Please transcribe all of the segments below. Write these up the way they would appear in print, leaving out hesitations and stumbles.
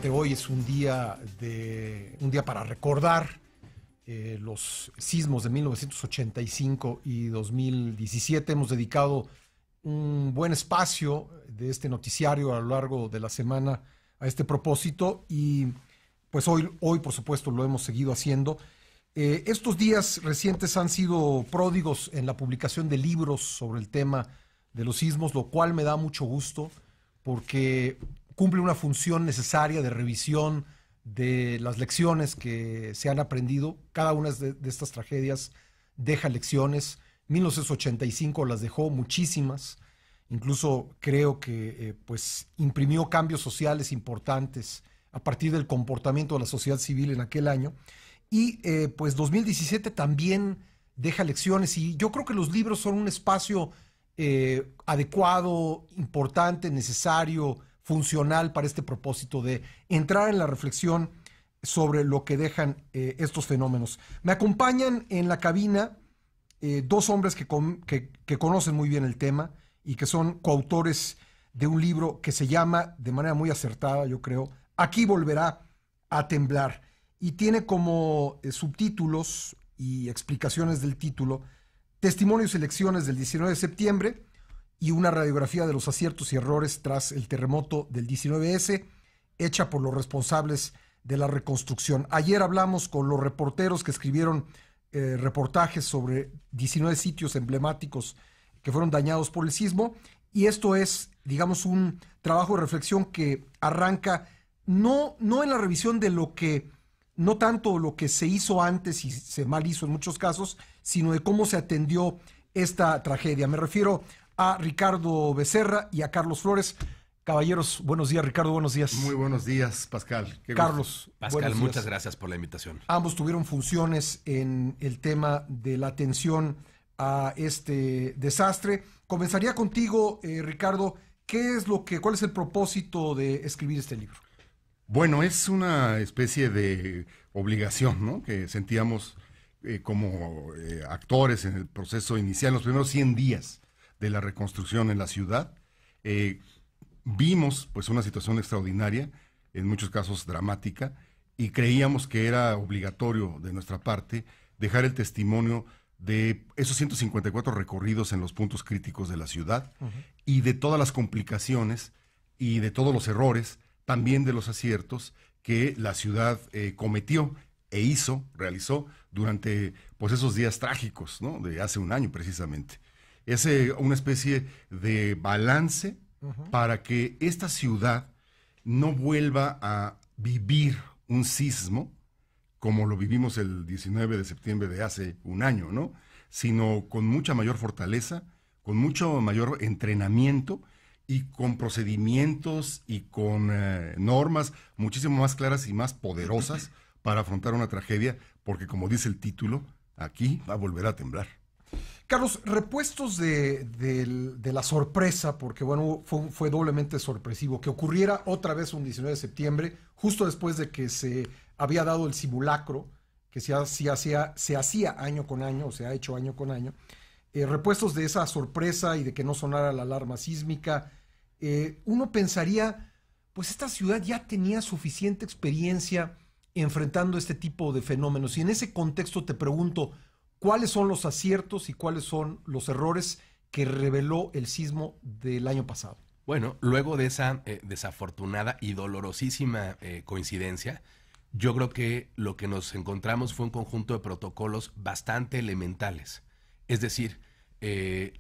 efectivamente hoy es un día para recordar los sismos de 1985 y 2017. Hemos dedicado un buen espacio de este noticiario a lo largo de la semana a este propósito y pues hoy por supuesto lo hemos seguido haciendo. Estos días recientes han sido pródigos en la publicación de libros sobre el tema de los sismos, lo cual me da mucho gusto porque cumple una función necesaria de revisión de las lecciones que se han aprendido. Cada una de estas tragedias deja lecciones. 1985 las dejó muchísimas. Incluso creo que pues imprimió cambios sociales importantes a partir del comportamiento de la sociedad civil en aquel año. Y pues 2017 también deja lecciones y yo creo que los libros son un espacio adecuado, importante, necesario, funcional para este propósito de entrar en la reflexión sobre lo que dejan estos fenómenos. Me acompañan en la cabina dos hombres que conocen muy bien el tema y que son coautores de un libro que se llama, de manera muy acertada, yo creo, Aquí volverá a temblar. Y tiene como subtítulos y explicaciones del título Testimonios y lecciones del 19 de septiembre y una radiografía de los aciertos y errores tras el terremoto del 19S, hecha por los responsables de la reconstrucción. Ayer hablamos con los reporteros que escribieron reportajes sobre 19 sitios emblemáticos que fueron dañados por el sismo, y esto es, digamos, un trabajo de reflexión que arranca no en la revisión de lo que, no tanto lo que se hizo antes y se mal hizo en muchos casos, sino de cómo se atendió esta tragedia. Me refiero a Ricardo Becerra y a Carlos Flores. Caballeros, buenos días. Ricardo, buenos días. Muy buenos días, Pascal. Carlos, Pascal, muchas gracias por la invitación. Ambos tuvieron funciones en el tema de la atención a este desastre. Comenzaría contigo, Ricardo. ¿Cuál es el propósito de escribir este libro? Bueno, es una especie de obligación, ¿no?, que sentíamos como actores en el proceso inicial, los primeros 100 días de la reconstrucción en la ciudad. Vimos pues una situación extraordinaria, en muchos casos dramática, y creíamos que era obligatorio de nuestra parte dejar el testimonio de esos 154 recorridos en los puntos críticos de la ciudad, y de todas las complicaciones y de todos los errores, también de los aciertos que la ciudad cometió e realizó durante pues esos días trágicos, ¿no?, de hace un año precisamente. Es una especie de balance para que esta ciudad no vuelva a vivir un sismo como lo vivimos el 19 de septiembre de hace un año, ¿no?, sino con mucha mayor fortaleza, con mucho mayor entrenamiento y con procedimientos y con normas muchísimo más claras y más poderosas para afrontar una tragedia, porque como dice el título, aquí va a volver a temblar. Carlos, repuestos de la sorpresa, porque bueno, fue doblemente sorpresivo que ocurriera otra vez un 19 de septiembre, justo después de que se había dado el simulacro, que se hacía año con año, o se ha hecho año con año. Repuestos de esa sorpresa y de que no sonara la alarma sísmica, uno pensaría, pues esta ciudad ya tenía suficiente experiencia enfrentando este tipo de fenómenos. Y en ese contexto te pregunto, ¿cuáles son los aciertos y cuáles son los errores que reveló el sismo del año pasado? Bueno, luego de esa desafortunada y dolorosísima coincidencia, yo creo que lo que nos encontramos fue un conjunto de protocolos bastante elementales. Es decir,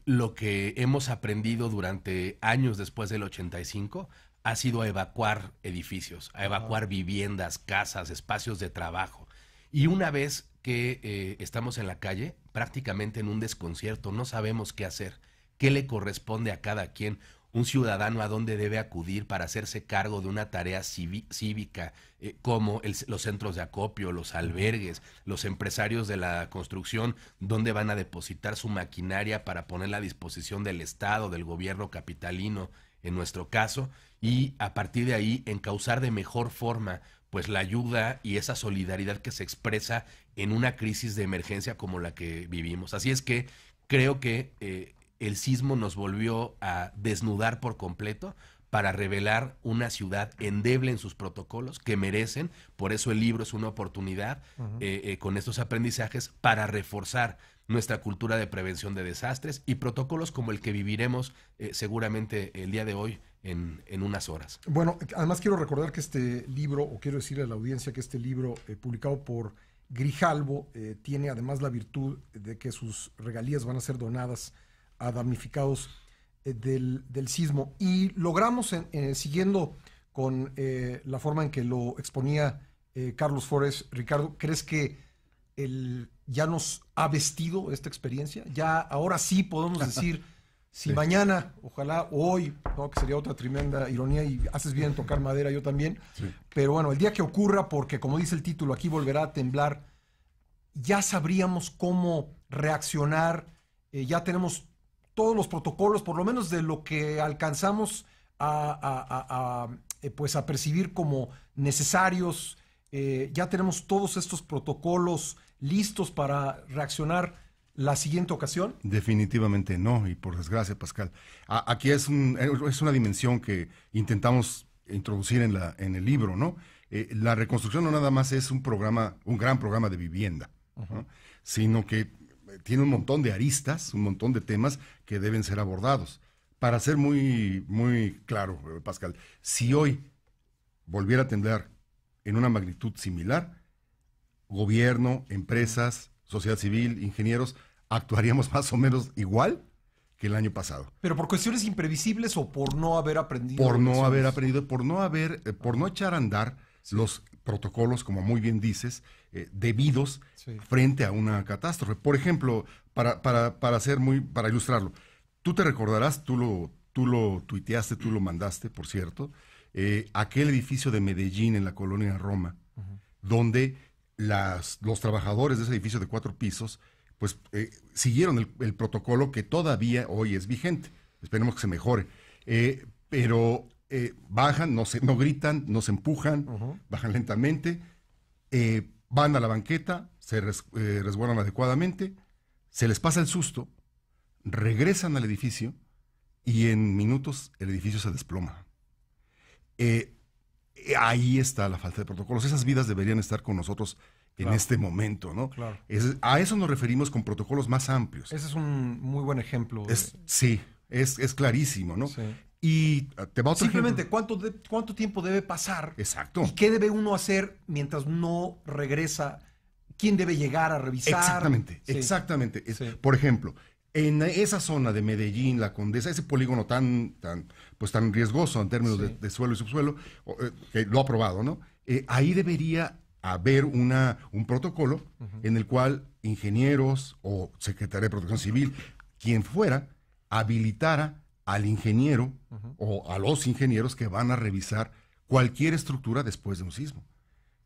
lo que hemos aprendido durante años después del 85 ha sido a evacuar edificios, a evacuar viviendas, casas, espacios de trabajo. Y una vez que estamos en la calle, prácticamente en un desconcierto, no sabemos qué hacer, qué le corresponde a cada quien, un ciudadano a dónde debe acudir para hacerse cargo de una tarea cívica, como los centros de acopio, los albergues, los empresarios de la construcción, dónde van a depositar su maquinaria para ponerla a disposición del Estado, del gobierno capitalino, en nuestro caso, y a partir de ahí encauzar de mejor forma pues la ayuda y esa solidaridad que se expresa en una crisis de emergencia como la que vivimos. Así es que creo que el sismo nos volvió a desnudar por completo para revelar una ciudad endeble en sus protocolos que merecen. Por eso el libro es una oportunidad con estos aprendizajes para reforzar nuestra cultura de prevención de desastres y protocolos como el que viviremos seguramente el día de hoy en unas horas. Bueno, además quiero recordar que este libro, o quiero decirle a la audiencia que este libro publicado por Grijalbo tiene además la virtud de que sus regalías van a ser donadas a damnificados del sismo. Y logramos, siguiendo con la forma en que lo exponía Carlos Flores, Ricardo, ¿crees que ya nos ha vestido esta experiencia? Ya ahora sí podemos decir, si mañana, ojalá hoy, ¿no? Que sería otra tremenda ironía, y haces bien en tocar madera, yo también, pero bueno, el día que ocurra, porque como dice el título, aquí volverá a temblar, ya sabríamos cómo reaccionar, ya tenemos todos los protocolos, por lo menos de lo que alcanzamos a percibir como necesarios. Ya tenemos todos estos protocolos listos para reaccionar la siguiente ocasión. Definitivamente no, y por desgracia, Pascal. Aquí es una dimensión que intentamos introducir en el libro, ¿no? La reconstrucción no nada más es un gran programa de vivienda, ¿no? Sino que tiene un montón de aristas, un montón de temas que deben ser abordados. Para ser muy, muy claro, Pascal, si hoy volviera a temblar en una magnitud similar, gobierno, empresas, sociedad civil, ingenieros, actuaríamos más o menos igual que el año pasado. ¿Pero por cuestiones imprevisibles o por no haber aprendido? Por no haber aprendido, por no echar a andar los protocolos, como muy bien dices, debidos frente a una catástrofe. Por ejemplo, para ilustrarlo, tú te recordarás, tú lo tuiteaste, tú lo mandaste, por cierto, aquel edificio de Medellín en la colonia Roma, donde los trabajadores de ese edificio de 4 pisos, pues siguieron el protocolo que todavía hoy es vigente. Esperemos que se mejore. Pero bajan, no gritan, no se empujan, bajan lentamente, van a la banqueta, se resguardan adecuadamente, se les pasa el susto, regresan al edificio y en minutos el edificio se desploma. Ahí está la falta de protocolos. Esas vidas deberían estar con nosotros en este momento, ¿no? Claro. A eso nos referimos con protocolos más amplios. Ese es un muy buen ejemplo. Sí, es clarísimo, ¿no? Sí. Y te va otro simplemente ejemplo. ¿cuánto tiempo debe pasar? Exacto. ¿Y qué debe uno hacer mientras no regresa? ¿Quién debe llegar a revisar? Exactamente. Sí. Por ejemplo, en esa zona de Medellín, La Condesa, ese polígono tan riesgoso en términos de suelo y subsuelo, que lo ha probado, ¿no? Ahí debería haber un protocolo en el cual ingenieros o Secretaría de Protección Civil, quien fuera, habilitara al ingeniero o a los ingenieros que van a revisar cualquier estructura después de un sismo.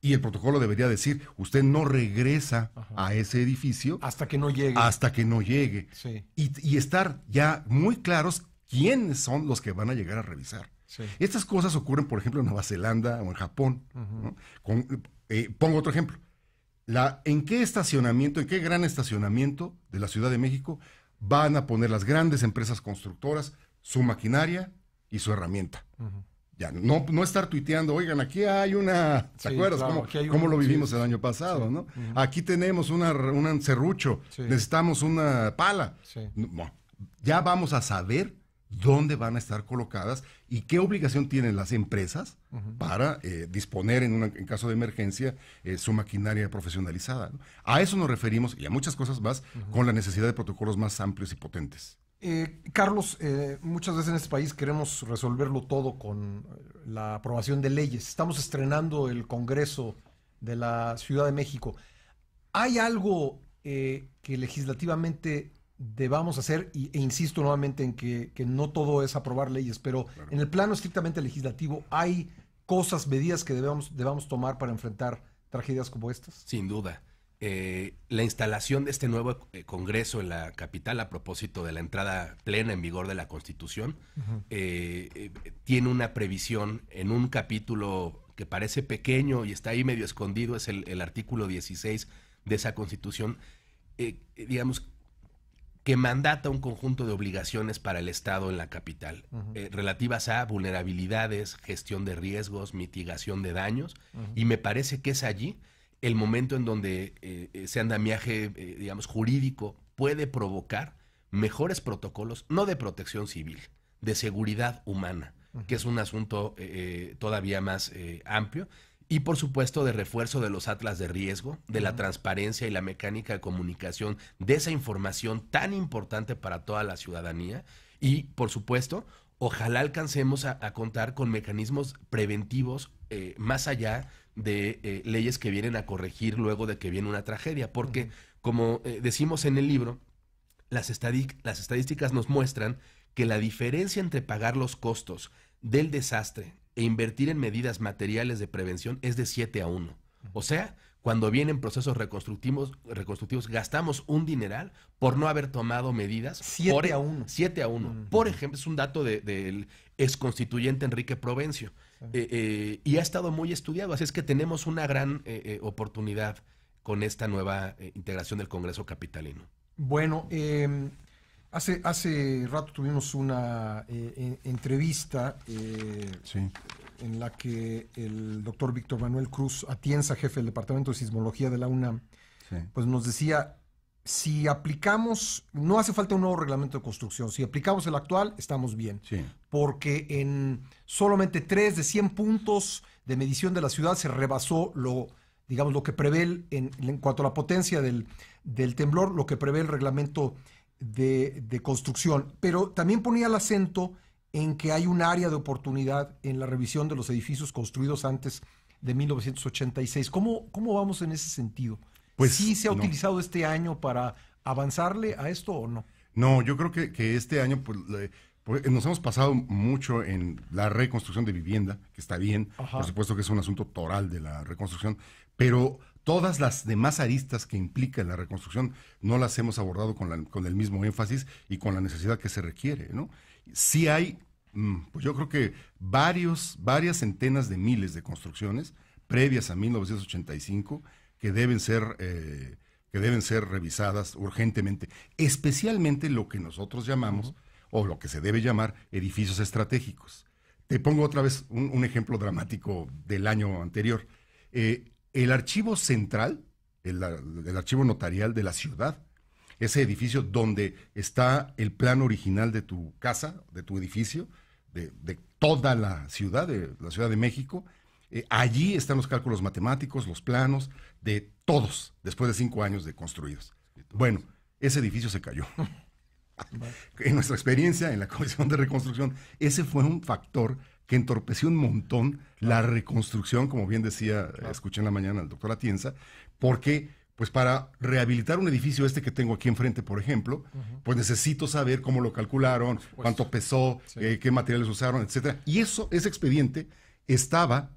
Y el protocolo debería decir, usted no regresa a ese edificio hasta que no llegue. Hasta que no llegue. Sí. Y estar ya muy claros quiénes son los que van a llegar a revisar. Sí. Estas cosas ocurren, por ejemplo, en Nueva Zelanda o en Japón, ¿no? Pongo otro ejemplo. ¿En qué gran estacionamiento de la Ciudad de México van a poner las grandes empresas constructoras su maquinaria y su herramienta? Ya, no estar tuiteando, oigan, aquí hay una... ¿Te acuerdas cómo lo vivimos el año pasado, no? Aquí tenemos un serrucho, necesitamos una pala. No, ya vamos a saber dónde van a estar colocadas y qué obligación tienen las empresas para disponer en caso de emergencia su maquinaria profesionalizada, ¿no? A eso nos referimos, y a muchas cosas más, con la necesidad de protocolos más amplios y potentes. Carlos, muchas veces en este país queremos resolverlo todo con la aprobación de leyes. Estamos estrenando el Congreso de la Ciudad de México. ¿Hay algo que legislativamente debamos hacer? E insisto nuevamente en que no todo es aprobar leyes, pero en el plano estrictamente legislativo, ¿hay cosas, medidas que debamos tomar para enfrentar tragedias como estas? Sin duda. La instalación de este nuevo Congreso en la capital, a propósito de la entrada plena en vigor de la Constitución, tiene una previsión en un capítulo que parece pequeño y está ahí medio escondido, es el artículo 16 de esa Constitución, digamos, que mandata un conjunto de obligaciones para el Estado en la capital, relativas a vulnerabilidades, gestión de riesgos, mitigación de daños, y me parece que es allí el momento en donde ese andamiaje, digamos, jurídico puede provocar mejores protocolos, no de protección civil, de seguridad humana, que es un asunto todavía más amplio, y por supuesto de refuerzo de los atlas de riesgo, de la transparencia y la mecánica de comunicación de esa información tan importante para toda la ciudadanía. Y por supuesto, ojalá alcancemos a contar con mecanismos preventivos más allá de leyes que vienen a corregir luego de que viene una tragedia. Porque, como decimos en el libro, las estadísticas nos muestran que la diferencia entre pagar los costos del desastre e invertir en medidas materiales de prevención es de 7-1. O sea, cuando vienen procesos reconstructivos gastamos un dineral por no haber tomado medidas. 7-1. 7-1. Por ejemplo, es un dato del exconstituyente Enrique Provencio. Y ha estado muy estudiado. Así es que tenemos una gran oportunidad con esta nueva integración del Congreso capitalino. Bueno, hace rato tuvimos una entrevista en la que el doctor Víctor Manuel Cruz Atienza, jefe del Departamento de Sismología de la UNAM, pues nos decía, si aplicamos, no hace falta un nuevo reglamento de construcción, si aplicamos el actual, estamos bien, porque en solamente 3 de 100 puntos de medición de la ciudad se rebasó lo que prevé en cuanto a la potencia del temblor, lo que prevé el reglamento de construcción, pero también ponía el acento en que hay un área de oportunidad en la revisión de los edificios construidos antes de 1986. ¿Cómo vamos en ese sentido? Pues, ¿Sí se ha utilizado este año para avanzarle a esto o no? No, yo creo que este año pues, nos hemos pasado mucho en la reconstrucción de vivienda, que está bien, por supuesto que es un asunto toral de la reconstrucción, pero todas las demás aristas que implica la reconstrucción no las hemos abordado con el mismo énfasis y con la necesidad que se requiere, ¿no? Sí hay, pues yo creo que varias centenas de miles de construcciones previas a 1985 que deben ser revisadas urgentemente, especialmente lo que nosotros llamamos, o lo que se debe llamar, edificios estratégicos. Te pongo otra vez un ejemplo dramático del año anterior. El archivo central, el archivo notarial de la ciudad, ese edificio donde está el plano original de tu casa, de tu edificio, de toda la Ciudad de México, allí están los cálculos matemáticos, los planos de todos, después de 5 años de construidos. Bueno, ese edificio se cayó. En nuestra experiencia en la Comisión de Reconstrucción, ese fue un factor que entorpeció un montón la reconstrucción, como bien decía, escuché en la mañana al doctor Atienza, porque pues para rehabilitar un edificio que tengo aquí enfrente, por ejemplo, pues necesito saber cómo lo calcularon, cuánto pesó, qué materiales usaron, etcétera. Y ese expediente está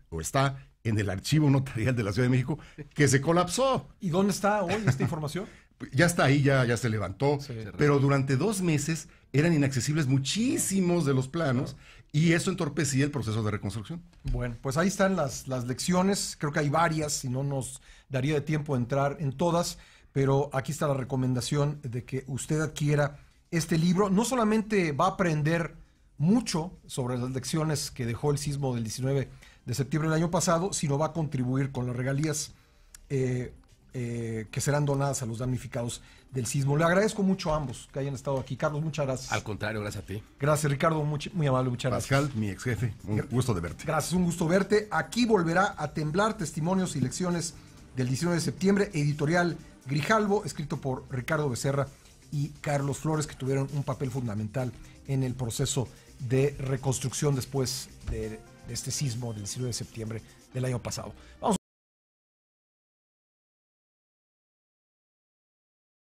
en el archivo notarial de la Ciudad de México, que se colapsó. ¿Y dónde está hoy esta información? Ya está ahí, ya se levantó, pero durante 2 meses eran inaccesibles muchísimos de los planos y eso entorpecía el proceso de reconstrucción. Bueno, pues ahí están las lecciones, creo que hay varias, si no nos daría de tiempo entrar en todas, pero aquí está la recomendación de que usted adquiera este libro. No solamente va a aprender mucho sobre las lecciones que dejó el sismo del 19 de septiembre del año pasado, sino va a contribuir con las regalías que serán donadas a los damnificados del sismo. Le agradezco mucho a ambos que hayan estado aquí. Carlos, muchas gracias. Al contrario, gracias a ti. Gracias, Ricardo, muy amable, muchas gracias. Pascal, mi ex jefe, un gusto de verte. Gracias, un gusto verte. Aquí volverá a temblar, testimonios y lecciones del 19 de septiembre, editorial Grijalbo, escrito por Ricardo Becerra y Carlos Flores, que tuvieron un papel fundamental en el proceso de reconstrucción después de este sismo del 19 de septiembre del año pasado. Vamos